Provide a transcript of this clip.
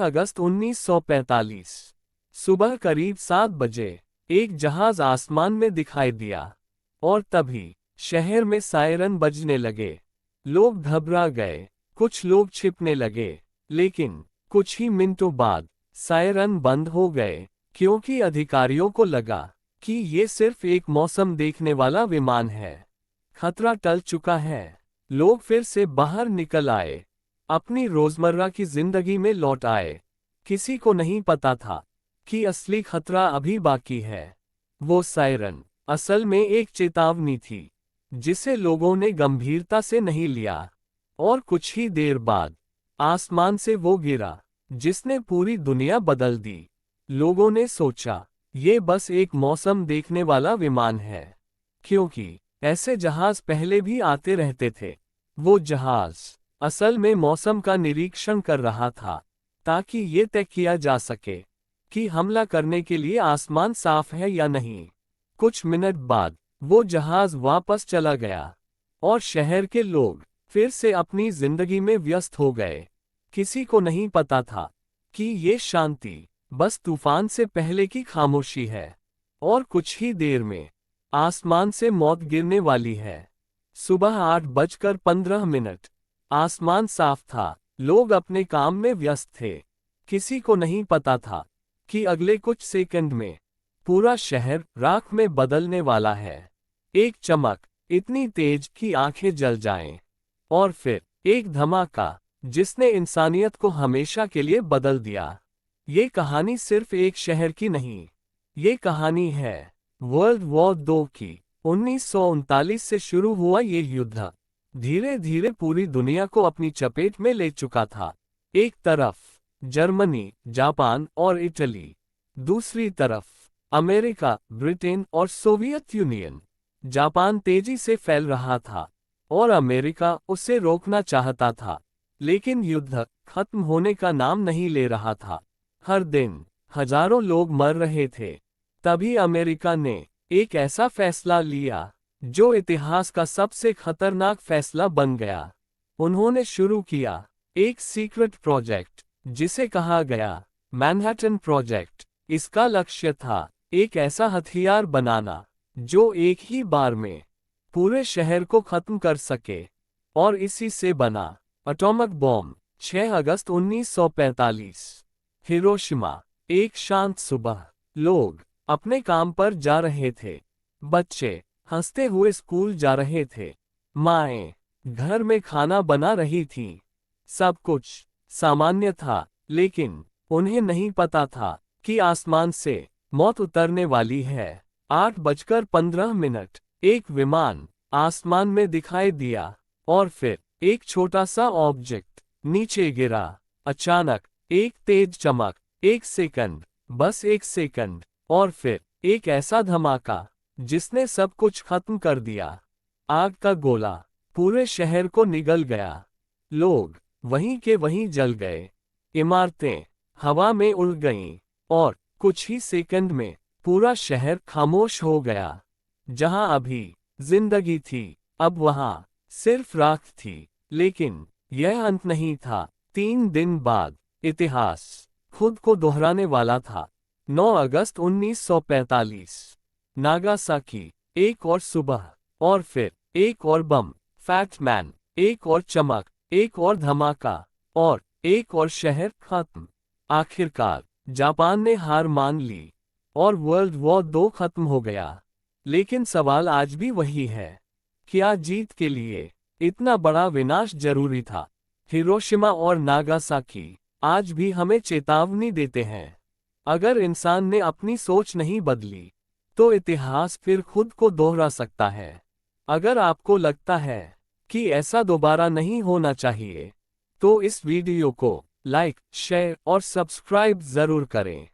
अगस्त 1945 सुबह करीब 7 बजे एक जहाज आसमान में दिखाई दिया और तभी शहर में सायरन बजने लगे। लोग घबरा गए, कुछ लोग छिपने लगे, लेकिन कुछ ही मिनटों बाद सायरन बंद हो गए क्योंकि अधिकारियों को लगा कि ये सिर्फ एक मौसम देखने वाला विमान है। खतरा टल चुका है। लोग फिर से बाहर निकल आए, अपनी रोजमर्रा की जिंदगी में लौट आए। किसी को नहीं पता था कि असली खतरा अभी बाकी है। वो सायरन असल में एक चेतावनी थी जिसे लोगों ने गंभीरता से नहीं लिया, और कुछ ही देर बाद आसमान से वो गिरा जिसने पूरी दुनिया बदल दी। लोगों ने सोचा ये बस एक मौसम देखने वाला विमान है, क्योंकि ऐसे जहाज पहले भी आते रहते थे। वो जहाज असल में मौसम का निरीक्षण कर रहा था ताकि ये तय किया जा सके कि हमला करने के लिए आसमान साफ है या नहीं। कुछ मिनट बाद वो जहाज वापस चला गया और शहर के लोग फिर से अपनी जिंदगी में व्यस्त हो गए। किसी को नहीं पता था कि ये शांति बस तूफान से पहले की खामोशी है, और कुछ ही देर में आसमान से मौत गिरने वाली है। सुबह 8:15। आसमान साफ था, लोग अपने काम में व्यस्त थे। किसी को नहीं पता था कि अगले कुछ सेकंड में पूरा शहर राख में बदलने वाला है। एक चमक इतनी तेज कि आंखें जल जाएं, और फिर एक धमाका जिसने इंसानियत को हमेशा के लिए बदल दिया। ये कहानी सिर्फ एक शहर की नहीं, ये कहानी है वर्ल्ड वॉर 2 की। 1939 से शुरू हुआ ये युद्ध धीरे धीरे पूरी दुनिया को अपनी चपेट में ले चुका था। एक तरफ जर्मनी, जापान और इटली, दूसरी तरफ अमेरिका, ब्रिटेन और सोवियत यूनियन। जापान तेजी से फैल रहा था और अमेरिका उसे रोकना चाहता था, लेकिन युद्ध खत्म होने का नाम नहीं ले रहा था। हर दिन हजारों लोग मर रहे थे। तभी अमेरिका ने एक ऐसा फैसला लिया जो इतिहास का सबसे खतरनाक फैसला बन गया। उन्होंने शुरू किया एक सीक्रेट प्रोजेक्ट जिसे कहा गया मैनहट्टन प्रोजेक्ट। इसका लक्ष्य था एक ऐसा हथियार बनाना जो एक ही बार में पूरे शहर को खत्म कर सके, और इसी से बना एटॉमिक बॉम्ब। 6 अगस्त 1945 हिरोशिमा। एक शांत सुबह, लोग अपने काम पर जा रहे थे। बच्चे हंसते हुए स्कूल जा रहे थे। माएं घर में खाना बना रही थीं। सब कुछ सामान्य था, लेकिन उन्हें नहीं पता था कि आसमान से मौत उतरने वाली है। 8:15 एक विमान आसमान में दिखाई दिया, और फिर एक छोटा सा ऑब्जेक्ट नीचे गिरा। अचानक एक तेज चमक, एक सेकंड, बस एक सेकंड, और फिर एक ऐसा धमाका जिसने सब कुछ खत्म कर दिया। आग का गोला पूरे शहर को निगल गया। लोग वहीं के वहीं जल गए। इमारतें हवा में उड़ गईं, और कुछ ही सेकंड में पूरा शहर खामोश हो गया। जहां अभी जिंदगी थी, अब वहां सिर्फ राख थी। लेकिन यह अंत नहीं था। 3 दिन बाद इतिहास खुद को दोहराने वाला था। 9 अगस्त 1945 नागासाकी। एक और सुबह, और फिर एक और बम, फैट मैन, एक और चमक, एक और धमाका, और एक और शहर खत्म। आखिरकार जापान ने हार मान ली और वर्ल्ड वॉर 2 खत्म हो गया। लेकिन सवाल आज भी वही है, क्या जीत के लिए इतना बड़ा विनाश जरूरी था? हिरोशिमा और नागासाकी आज भी हमें चेतावनी देते हैं। अगर इंसान ने अपनी सोच नहीं बदली, तो इतिहास फिर खुद को दोहरा सकता है। अगर आपको लगता है कि ऐसा दोबारा नहीं होना चाहिए, तो इस वीडियो को लाइक, शेयर और सब्सक्राइब जरूर करें।